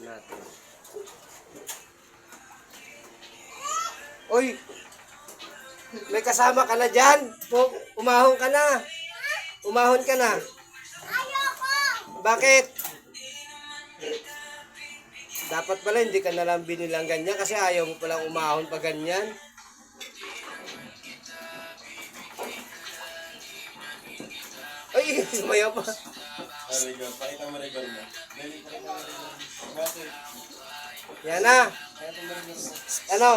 natin. Uy! May kasama ka na dyan. Umahon ka na. Umahon ka na. Bakit? Dapat pala hindi ka nalang binilang ganyan kasi ayaw mo palang umahon pa ganyan. Ay, sumayaw pa. Rigor, pakita mo rigor mo. Dali, pakita mo rigor mo. Bakit? Yan na. Pakita mo rigor mo. Ano?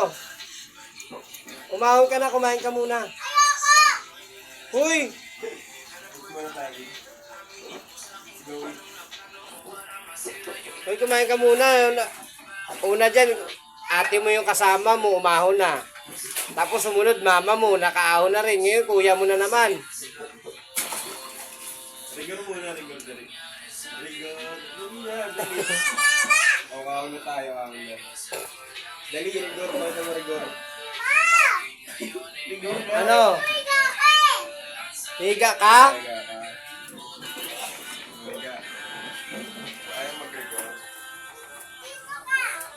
Umahon ka na, kumain ka muna. Huy! Ito mo na tayo. Go. Huy, kumain ka muna. Una dyan, ate mo yung kasama mo, umahon na. Tapos sumunod, mama mo, nakaahon na rin. Ngayon, kuya mo na naman. Rigor muna, rigor dali. Rigor. Muna, dali. O, kahon na tayo, kahon na. Dali, rigor. Pakita mo rigor. Rigor ka. Ano? Higa ka? Higa ka. Higa. Ayaw mag-rigor.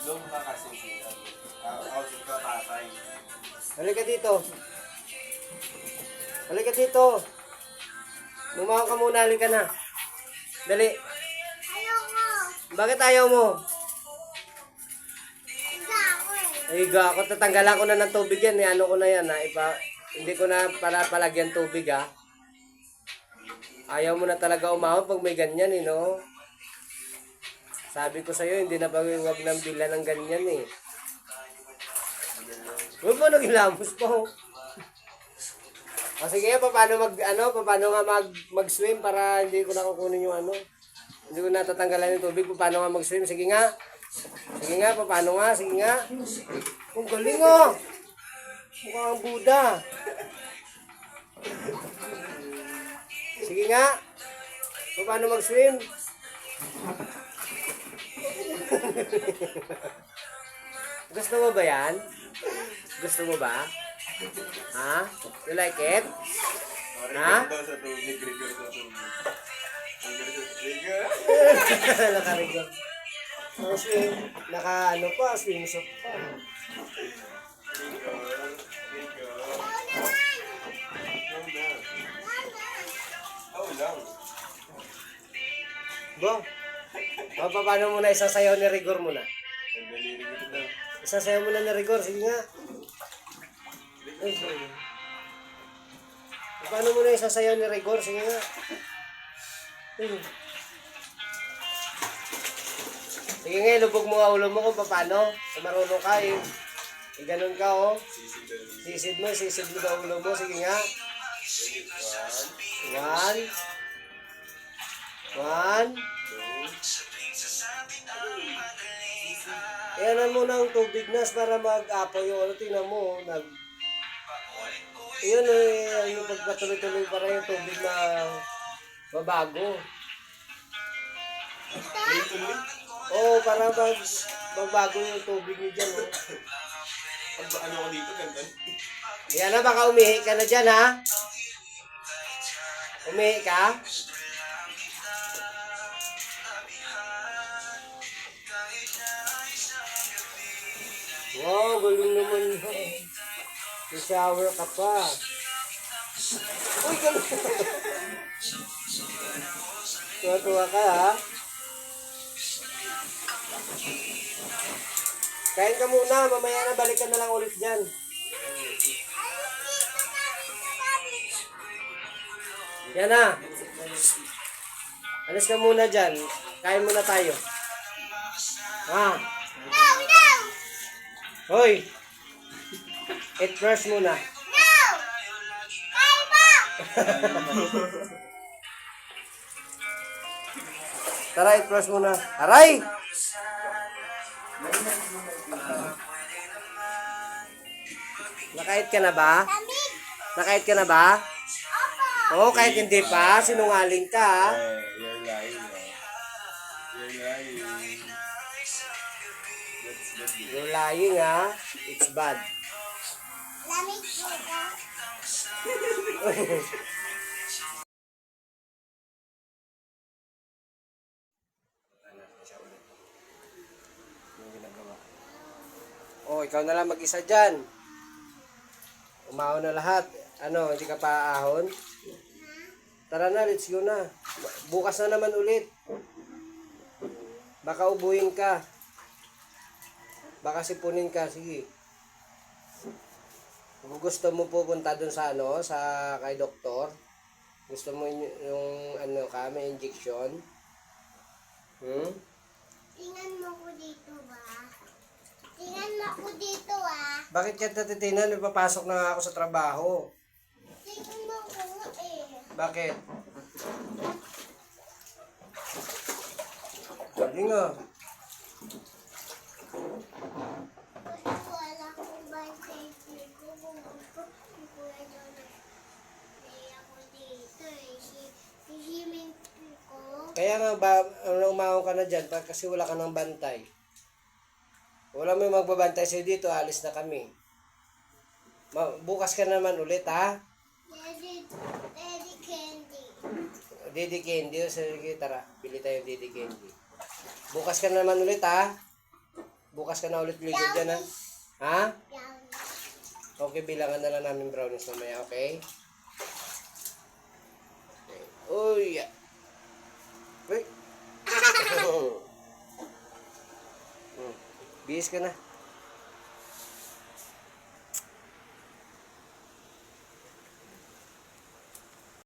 Doon ka kasi. Out ka tatay. Halika dito. Halika dito. Lumahon ka muna, halika na. Dali. Bakit ayaw mo? Higa ako. Tatanggalan ko na ng tubig yan. Ano ko na yan ha. Hindi ko na palagyan tubig ha. Ayaw mo na talaga umahon pag may ganyan eh, no? Sabi ko sa'yo, hindi na ba huwag nang bila ng ganyan eh. Huwag mo nang ilamos po. O sige, paano mag-swim para hindi ko nakukunin yung ano. Hindi ko natatanggalan yung tubig. Paano nga mag-swim? Sige nga. Sige nga, paano nga? Sige nga. Ang galing oh. Mukhang ang Buddha. Sige nga. Paano mag-swim? Gusto mo ba yan? Gusto mo ba? Ha? You like it? Ha? Rigor daw sa tubig. Rigor sa tubig. Rigor. Nakarigo. Swim. Ano pa, swimsuit pa. Rigor. Rigor. Oh, lang. Bo. O, paano mo na isasayaw ni Rigor muna? Sandali, rigor daw. Isasayaw mo na ni Rigor. Sige nga. Ay, sorry. Paano mo na isasayaw ni Rigor? Sige nga. Sige nga, lubog mo ang ulo mo kung paano. Kung marunong ka eh. Ganun ka oh. Sisid mo daw ulo mo. Sige nga. One. Iyanan mo ng tubig nas para mag-apoy yung ano. Tingnan mo. Iyan eh. Yung pagpatuloy-tuloy para yung tubig na mabago. Oo, para magbago yung tubig niyo dyan. Oh. Ano ko dito, ganda. Yan na, baka umihi ka na dyan, ha? Umihi ka? Wow, galing naman yun. Shower ka pa. Uy, galing. Tuwa-tuwa ka, ha? Kain ka muna, mamaya na balik ka na lang ulit dyan. Yan na. Alis ka muna dyan. Kain muna tayo. Ha? Hoy! Eat first muna. Tara, eat first muna. Aray! Nakait ka na ba? Nakait ka na ba? Oo, kahit hindi pa, sinungaling ka. You're lying. You're lying. You're lying, ha? It's bad. O, ikaw na lang mag-isa dyan. Umahon na lahat. Ano, hindi ka pa aahon? Tara na, let's go na. Bukas na naman ulit. Baka ubuhin ka. Baka sipunin ka. Sige. Kung gusto mo pupunta dun sa ano, sa kay doktor. Gusto mo yung ano ka, may injection. Tingnan mo ko dito ba? Tingnan mo ko dito ah. Bakit ka natitinan? Papasok na nga ako sa trabaho. Tingnan mo ko eh. Bakit? Galing ah. Kasi wala akong bantay dito. Kung gusto, si Kuya Jonas. Kaya ako dito eh. Si Jimin ko. Kaya nga ba, umahon ka na dyan kasi wala ka ng bantay. Wala mo yung magbabantay sa'yo dito, alis na kami. Bukas ka naman ulit, ha? Daddy Candy. Didi Candy, sige, tara, bili tayo Didi Candy. Bukas ka naman ulit, ha? Bukas ka na ulit ligo dyan, ha? Ha? Brownies. Okay, bilangan na lang namin brownies mamaya, okay? Uy! Uy! Bihis ka na.